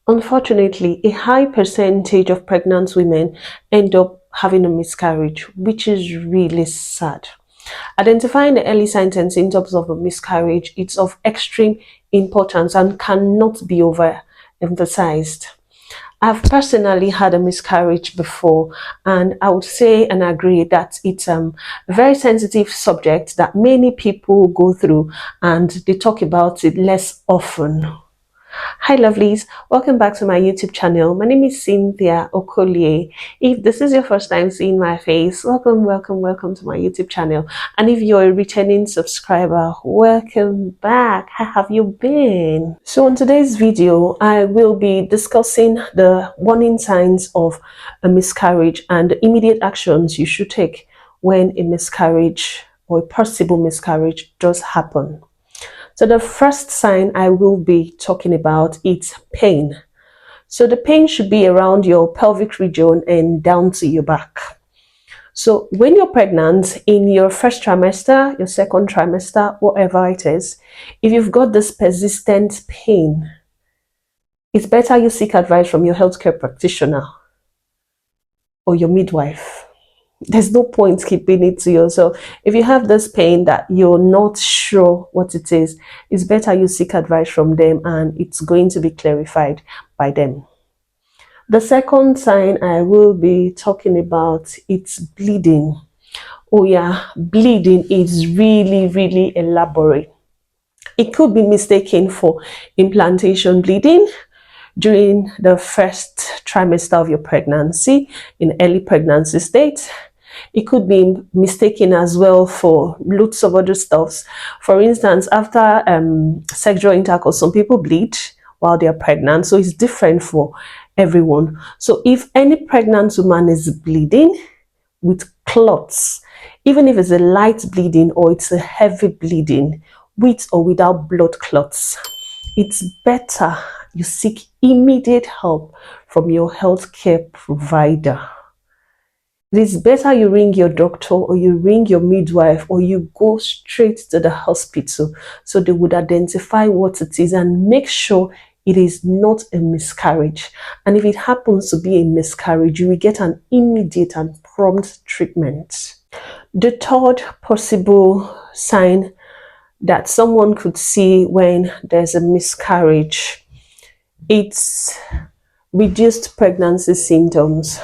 Unfortunately, a high percentage of pregnant women end up having a miscarriage, which is really sad. Identifying the early signs and symptoms of a miscarriage is of extreme importance and cannot be overemphasized. I've personally had a miscarriage before, and I would say and agree that it's a very sensitive subject that many people go through and they talk about it less often. Hi lovelies, welcome back to my YouTube channel. My name is Cynthia Okolie. If this is your first time seeing my face, welcome to my YouTube channel. And if you're a returning subscriber, welcome back. How have you been? So in today's video, I will be discussing the warning signs of a miscarriage and the immediate actions you should take when a miscarriage or a possible miscarriage does happen. So the first sign I will be talking about is pain. So the pain should be around your pelvic region and down to your back. So when you're pregnant in your first trimester, your second trimester, whatever it is, if you've got this persistent pain, it's better you seek advice from your healthcare practitioner or your midwife. There's no point keeping it to yourself. If you have this pain that you're not sure what it is, it's better you seek advice from them and it's going to be clarified by them. The second sign I will be talking about, it's bleeding. Oh yeah, bleeding is really elaborate. It could be mistaken for implantation bleeding during the first trimester of your pregnancy, in early pregnancy state. It could be mistaken as well for lots of other stuffs. For instance, after sexual intercourse, some people bleed while they are pregnant, so it's different for everyone. So if any pregnant woman is bleeding with clots, even if it's a light bleeding or it's a heavy bleeding, with or without blood clots, it's better you seek immediate help from your healthcare provider. It is better you ring your doctor or you ring your midwife or you go straight to the hospital so they would identify what it is and make sure it is not a miscarriage. And if it happens to be a miscarriage, you will get an immediate and prompt treatment. The third possible sign that someone could see when there's a miscarriage, it's reduced pregnancy symptoms.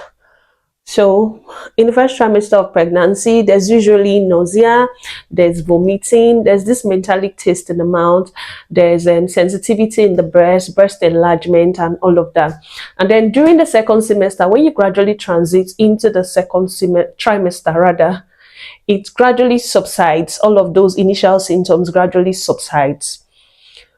So in the first trimester of pregnancy, there's usually nausea, there's vomiting, there's this metallic taste in the mouth, there's sensitivity in the breast enlargement and all of that. And then during the second semester, when you gradually transit into the second trimester rather, it gradually subsides. All of those initial symptoms gradually subsides.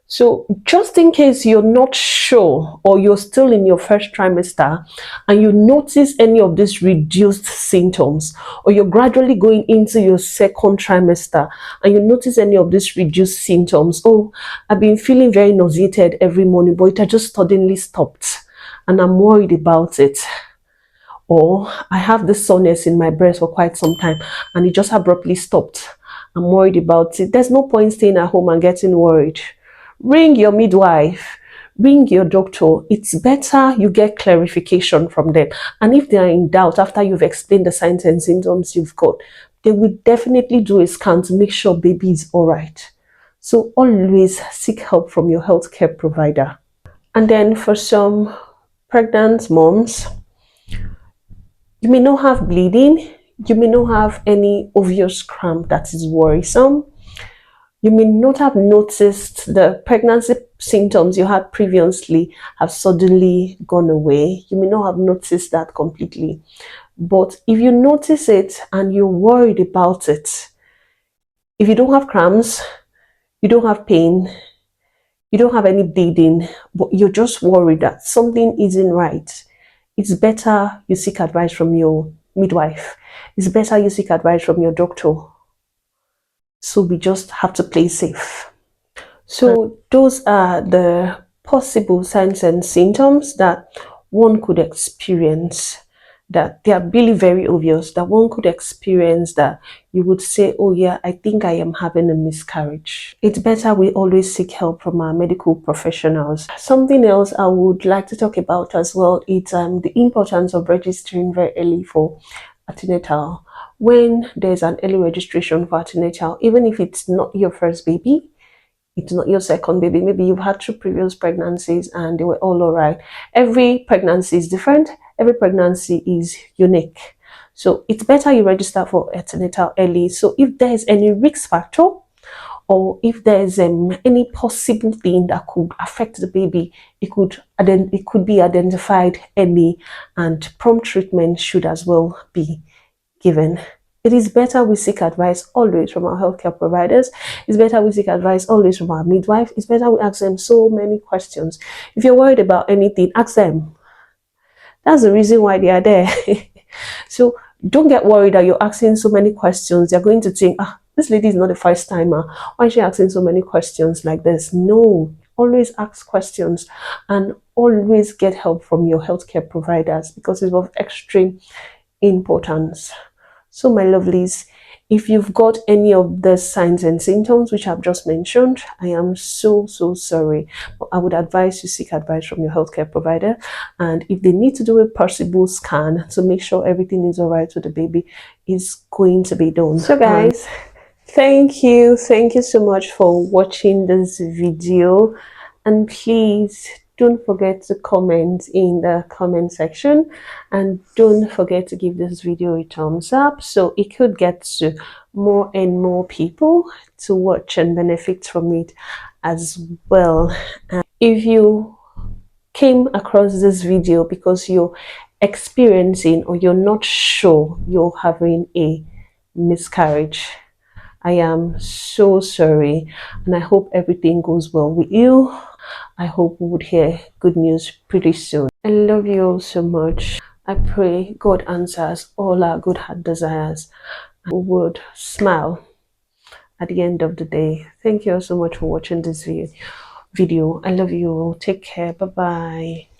So just in case you're not sure or you're still in your first trimester and you notice any of these reduced symptoms, or you're gradually going into your second trimester and you notice any of these reduced symptoms, oh, I've been feeling very nauseated every morning, but it has just suddenly stopped and I'm worried about it. Or I have this soreness in my breast for quite some time and it just abruptly stopped. I'm worried about it. There's no point staying at home and getting worried. Ring your midwife, ring your doctor. It's better you get clarification from them. And if they are in doubt after you've explained the signs and symptoms you've got, they will definitely do a scan to make sure baby is all right. So always seek help from your healthcare provider. And then for some pregnant moms, you may not have bleeding, you may not have any obvious cramp that is worrisome. You may not have noticed the pregnancy symptoms you had previously have suddenly gone away. You may not have noticed that completely. But if you notice it and you're worried about it, if you don't have cramps, you don't have pain, you don't have any bleeding, but you're just worried that something isn't right, it's better you seek advice from your midwife. It's better you seek advice from your doctor. So we just have to play safe. So those are the possible signs and symptoms that one could experience that they are really very obvious, that one could experience, that you would say, oh yeah, I think I am having a miscarriage. It's better we always seek help from our medical professionals. Something else I would like to talk about as well is the importance of registering very early for antenatal. When there's an early registration for antenatal, even if it's not your first baby, it's not your second baby, maybe you've had two previous pregnancies and they were all right. Every pregnancy is different, every pregnancy is unique, so it's better you register for antenatal early. So if there's any risk factor, or if there's any possible thing that could affect the baby, it could be identified early, and prompt treatment should as well be given. It is better we seek advice always from our healthcare providers. It's better we seek advice always from our midwife. It's better we ask them so many questions. If you're worried about anything, ask them. That's the reason why they are there. So don't get worried that you're asking so many questions. They're going to think, this lady is not a first timer. Why is she asking so many questions like this? No, always ask questions and always get help from your healthcare providers, because it's of extreme importance. So my lovelies, if you've got any of the signs and symptoms which I've just mentioned, I am so sorry, but I would advise you seek advice from your healthcare provider, and if they need to do a possible scan to make sure everything is all right with the baby, is going to be done. So guys, thank you so much for watching this video, and please don't forget to comment in the comment section, and don't forget to give this video a thumbs up so it could get to more and more people to watch and benefit from it as well. And if you came across this video because you're experiencing or you're not sure you're having a miscarriage, I am so sorry, and I hope everything goes well with you. I hope we would hear good news pretty soon. I love you all so much. I pray God answers all our good heart desires, and we would smile at the end of the day. Thank you all so much for watching this video. I love you all. Take care. Bye bye.